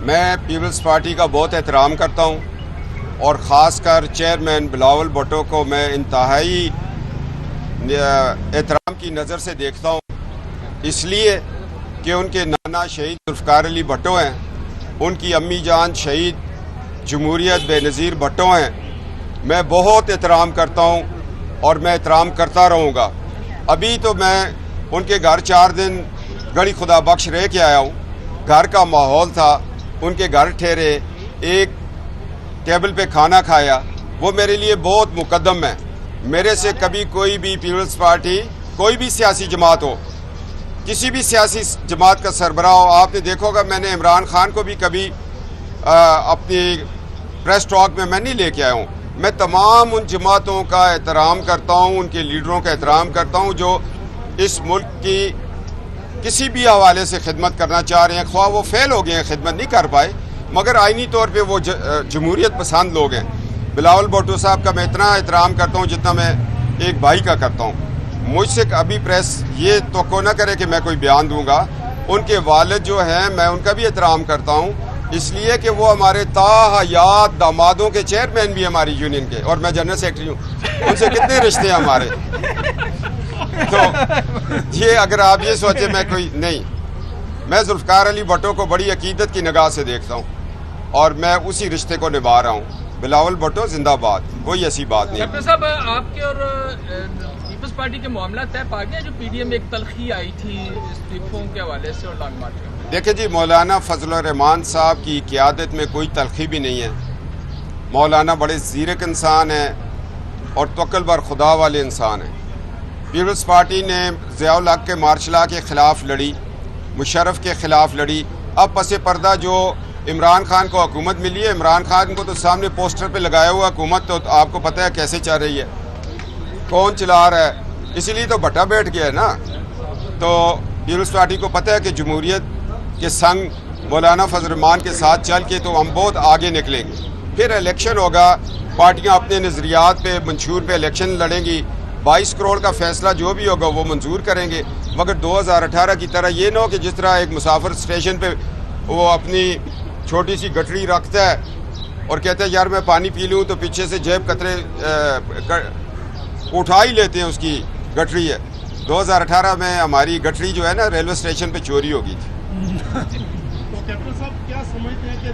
میں Peoples party کا بہت احترام کرتا ہوں اور خاص کر چیئرمین بلاول بھٹو کو میں انتہائی احترام کی نظر سے دیکھتا ہوں، اس لیے کہ ان کے نانا شہید ذوالفقار علی بھٹو ہیں، ان کی امی جان شہید جمہوریت بے نظیر بھٹو ہیں۔ میں بہت احترام کرتا ہوں اور میں احترام کرتا رہوں گا۔ ابھی تو میں ان کے گھر 4 دن گڑھی خدا بخش رہ کے آیا ہوں۔ گھر کا ماحول تھا، ان کے گھر ٹھہرے، ایک ٹیبل پہ کھانا کھایا، وہ میرے لیے بہت مقدم ہے۔ میرے سے کبھی کوئی بھی پیپلز پارٹی، کوئی بھی سیاسی جماعت ہو، کسی بھی سیاسی جماعت کا سربراہ ہو، آپ نے دیکھا ہوگا میں نے عمران خان کو بھی کبھی اپنی پریس ٹاک میں نہیں لے کے آیا ہوں۔ میں تمام ان جماعتوں کا احترام کرتا ہوں، ان کے لیڈروں کا احترام کرتا ہوں جو اس ملک کی کسی بھی حوالے سے خدمت کرنا چاہ رہے ہیں، خواہ وہ فیل ہو گئے ہیں، خدمت نہیں کر پائے، مگر آئینی طور پہ وہ جمہوریت پسند لوگ ہیں۔ بلاول بھٹو صاحب کا میں اتنا احترام کرتا ہوں جتنا میں ایک بھائی کا کرتا ہوں۔ مجھ سے ابھی پریس یہ توقع نہ کرے کہ میں کوئی بیان دوں گا۔ ان کے والد جو ہیں میں ان کا بھی احترام کرتا ہوں، اس لیے کہ وہ ہمارے تاحیات دامادوں کے چیئرمین بھی ہماری یونین کے، اور میں جنرل سیکرٹری ہوں۔ ان سے کتنے رشتے ہیں ہمارے۔ تو یہ اگر آپ یہ سوچیں میں کوئی نہیں، میں ذوالفقار علی بھٹو کو بڑی عقیدت کی نگاہ سے دیکھتا ہوں اور میں اسی رشتے کو نبھا رہا ہوں۔ بلاول بھٹو زندہ باد، کوئی ایسی بات نہیں۔ ڈاکٹر صاحب، آپ کے اور پیپلز پارٹی کے معاملات طے پا گئے جو پی ڈی ایم میں ایک تلخی آئی تھی استعفوں کے حوالے سے اور لانگ مارچ کے؟ دیکھیں جی، مولانا فضل الرحمان صاحب کی قیادت میں کوئی تلخی بھی نہیں ہے۔ مولانا بڑے زیرک انسان ہیں اور توکل بر خدا والے انسان ہیں۔ پیپلز پارٹی نے ضیاء الحق کے مارشل لا کے خلاف لڑی، مشرف کے خلاف لڑی۔ اب پس پردہ جو عمران خان کو حکومت ملی ہے، عمران خان کو تو سامنے پوسٹر پہ لگایا ہوا حکومت تو آپ کو پتہ ہے کیسے چل رہی ہے، کون چلا رہا ہے، اسی لیے تو بھٹا بیٹھ گیا ہے نا۔ تو پیپلز پارٹی کو پتہ ہے کہ جمہوریت کے سنگ مولانا فضل الرحمان کے ساتھ چل کے تو ہم بہت آگے نکلیں گے۔ پھر الیکشن ہوگا، پارٹیاں اپنے نظریات پہ منشور پہ الیکشن لڑیں گی، 22 کروڑ کا فیصلہ جو بھی ہوگا وہ منظور کریں گے، مگر 2018 کی طرح یہ نہ ہو کہ جس طرح ایک مسافر اسٹیشن پہ وہ اپنی چھوٹی سی گٹری رکھتا ہے اور کہتا ہے یار میں پانی پی لوں، تو پیچھے سے جیب قطرے اٹھا ہی لیتے ہیں، اس کی گٹری ہے۔ 2018 میں ہماری گٹری جو ہے نا ریلوے اسٹیشن پہ چوری ہو گئی تھی۔ تو کیپٹن صاحب کیا سمجھتے ہیں کہ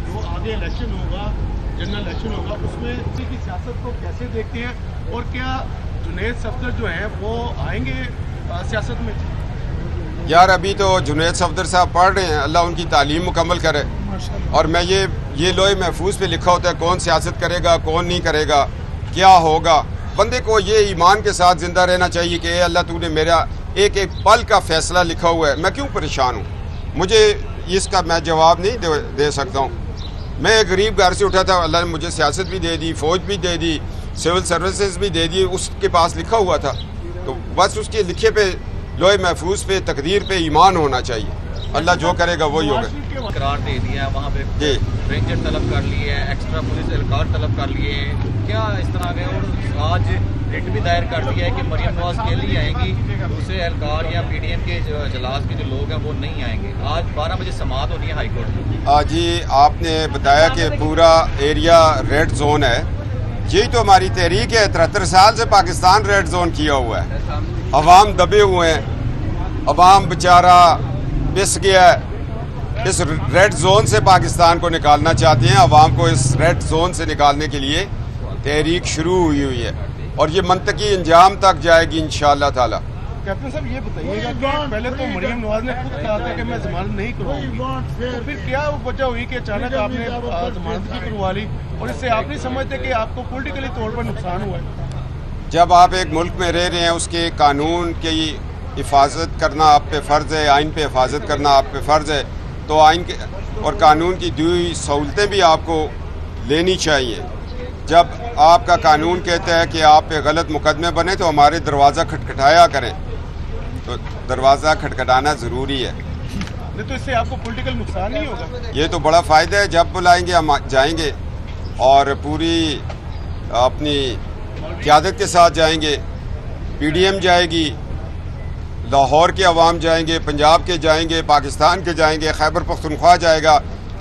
جو آگے الیکشن ہوگا، جنرل الیکشن ہوگا، اس میں کی سیاست کو کیسے دیکھتے ہیں، اور کیا جنید صفدر جو ہیں وہ آئیں گے سیاست میں؟ یار ابھی تو جنید صفدر صاحب پڑھ رہے ہیں، اللہ ان کی تعلیم مکمل کرے، اور میں یہ لوہے محفوظ پہ لکھا ہوتا ہے کون سیاست کرے گا کون نہیں کرے گا، کیا ہوگا۔ بندے کو یہ ایمان کے ساتھ زندہ رہنا چاہیے کہ اے اللہ تو نے میرا ایک ایک پل کا فیصلہ لکھا ہوا ہے، میں کیوں پریشان ہوں، مجھے اس کا میں جواب نہیں دے سکتا ہوں۔ میں ایک غریب گھر سے اٹھا تھا، اللہ نے مجھے سیاست بھی دے دی، فوج بھی دے دی، سول سروسز بھی دے دی، اس کے پاس لکھا ہوا تھا، تو بس اس کے لکھے پہ لوہے محفوظ پہ تقدیر پہ ایمان ہونا چاہیے، اللہ جو کرے گا وہی ہوگا۔ قرار دے دیا، وہاں پہ رینجر طلب کر لیے ہیں، ایکسٹرا پولیس اہلکار طلب کر لیے ہیں، کیا اس طرح کے؟ اور آج ریٹ بھی دائر کر دیا ہے کہ مریم نواز اکیلی آئیں گی، دوسرے اہلکار یا پی ڈی ایم کے جو اجلاس کے جو لوگ ہیں وہ نہیں آئیں گے۔ آج 12 بجے سماعت ہونی ہے ہائی کورٹ میں۔ جی آپ نے بتایا کہ پورا ایریا ریڈ زون ہے، یہی تو ہماری تحریک ہے، 73 سال سے پاکستان ریڈ زون کیا ہوا ہے، عوام دبے ہوئے ہیں، عوام بیچارہ پس گیا ہے، اس ریڈ زون سے پاکستان کو نکالنا چاہتے ہیں، عوام کو اس ریڈ زون سے نکالنے کے لیے تحریک شروع ہوئی ہے اور یہ منطقی انجام تک جائے گی انشاءاللہ تعالی۔ کیپٹن صاحب یہ بتائیے گا کہ پہلے تو مریم نواز نے خود کہا تھا کہ میں ضمانت نہیں کراؤں گی، تو پھر کیا وجہ ہوئی کہ اچانک آپ نے ضمانت بھی کروا لی، اور اس سے آپ نہیں سمجھتے کہ آپ کو پولیٹیکلی طور پر نقصان ہوا ہے؟ جب آپ ایک ملک میں رہ رہے ہیں، اس کے قانون کی حفاظت کرنا آپ پہ فرض ہے، آئین پہ حفاظت کرنا آپ پہ فرض ہے، تو آئین کے اور قانون کی دی ہوئی سہولتیں بھی آپ کو لینی چاہیے۔ جب آپ کا قانون کہتا ہے کہ آپ پہ غلط مقدمے بنے تو ہمارے دروازہ کھٹکھٹایا کریں، تو دروازہ کھٹکھٹانا ضروری ہے۔ نہیں تو اس سے آپ کو پولیٹیکل نقصان نہیں ہوگا؟ یہ تو بڑا فائدہ ہے، جب بلائیں گے ہم جائیں گے اور پوری اپنی قیادت کے ساتھ جائیں گے۔ پی ڈی ایم جائے گی، لاہور کے عوام جائیں گے، پنجاب کے جائیں گے، پاکستان کے جائیں گے، خیبر پختونخوا جائے گا،